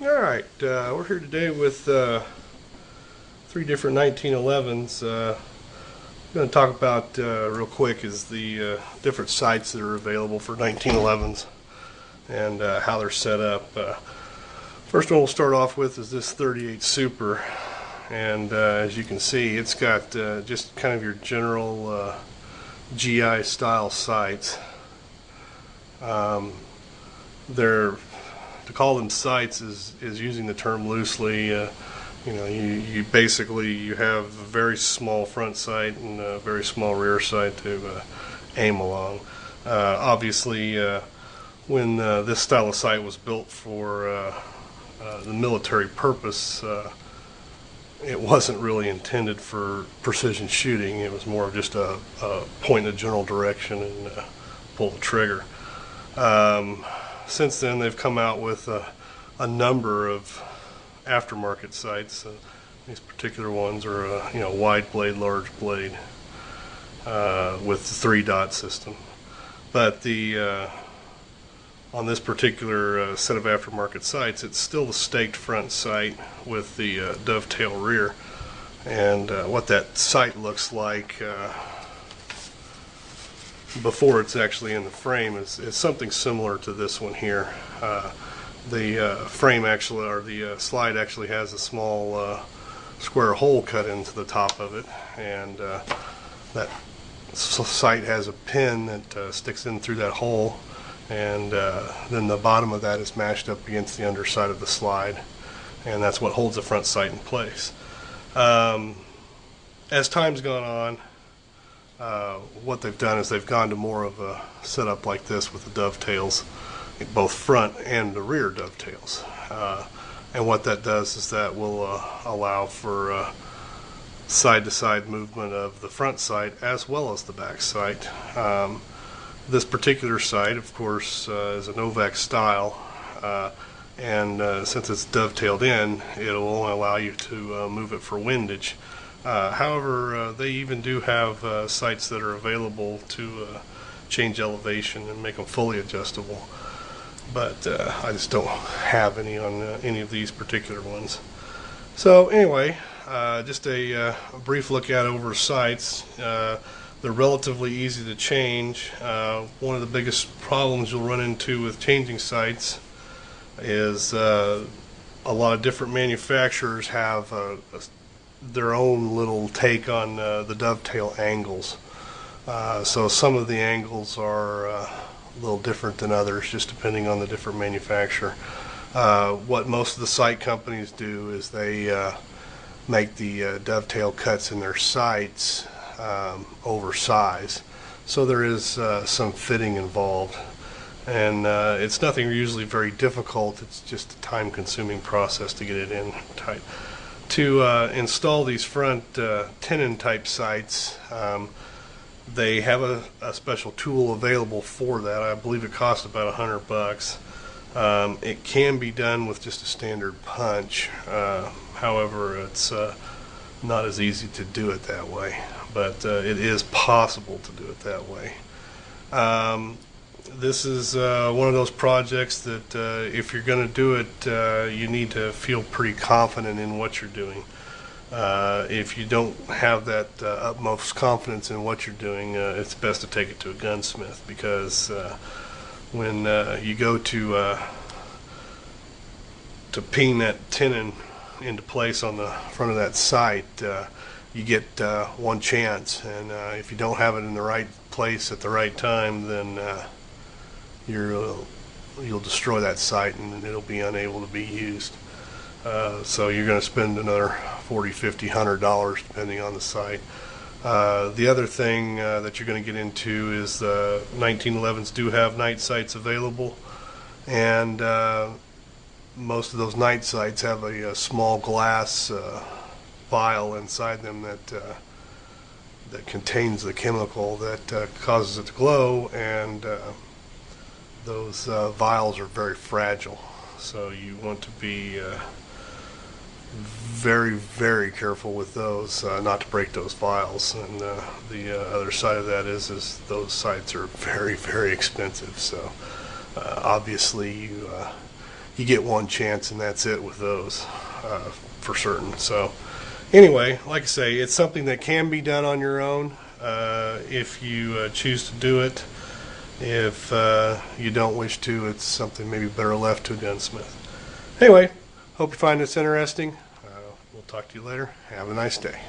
Alright, we're here today with three different 1911s. I'm going to talk about real quick is the different sights that are available for 1911s and how they're set up. First one we'll start off with is this 38 Super, and as you can see, it's got just kind of your general GI style sights. They're, to call them sights is using the term loosely. You basically you have a very small front sight and a very small rear sight to aim along. Obviously, when this style of sight was built for the military purpose, it wasn't really intended for precision shooting. It was more of just a point in a general direction and pull the trigger. Since then, they've come out with a number of aftermarket sights. These particular ones are wide blade, large blade with the 3-dot system. But on this particular set of aftermarket sights, it's still the staked front sight with the dovetail rear. And what that sight looks like before it's actually in the frame is something similar to this one here. The frame actually, or the slide actually has a small square hole cut into the top of it, and that sight has a pin that sticks in through that hole, and then the bottom of that is mashed up against the underside of the slide, and that's what holds the front sight in place. As time's gone on, what they've done is they've gone to more of a setup like this with the dovetails, both front and the rear dovetails. And what that does is that will allow for side-to-side movement of the front sight as well as the back sight. This particular sight, of course, is a Novak style, and since it's dovetailed in, it will only allow you to move it for windage. However, they even do have sights that are available to change elevation and make them fully adjustable, but I just don't have any on any of these particular ones. So anyway, just a brief look at over sights. They're relatively easy to change. One of the biggest problems you'll run into with changing sights is a lot of different manufacturers have their own little take on the dovetail angles. So some of the angles are a little different than others, just depending on the different manufacturer. What most of the sight companies do is they make the dovetail cuts in their sights oversized, so there is some fitting involved, and it's nothing usually very difficult. It's just a time-consuming process to get it in tight. To install these front tenon type sights, they have a special tool available for that. I believe it costs about $100. It can be done with just a standard punch. However, it's not as easy to do it that way, but it is possible to do it that way. This is one of those projects that if you're going to do it, you need to feel pretty confident in what you're doing. If you don't have that utmost confidence in what you're doing, it's best to take it to a gunsmith, because when you go to pin that tenon into place on the front of that sight, you get one chance, and if you don't have it in the right place at the right time, then you'll destroy that sight and it'll be unable to be used. So you're going to spend another $40, $50, $100 depending on the sight. The other thing that you're going to get into is 1911s do have night sights available, and most of those night sights have a small glass vial inside them that contains the chemical that causes it to glow, and those vials are very fragile, so you want to be very, very careful with those, not to break those vials. And the other side of that is those sights are very, very expensive. So obviously you get one chance and that's it with those for certain. So anyway, like I say, it's something that can be done on your own if you choose to do it. If you don't wish to, it's something maybe better left to a gunsmith. Anyway, hope you find this interesting. We'll talk to you later. Have a nice day.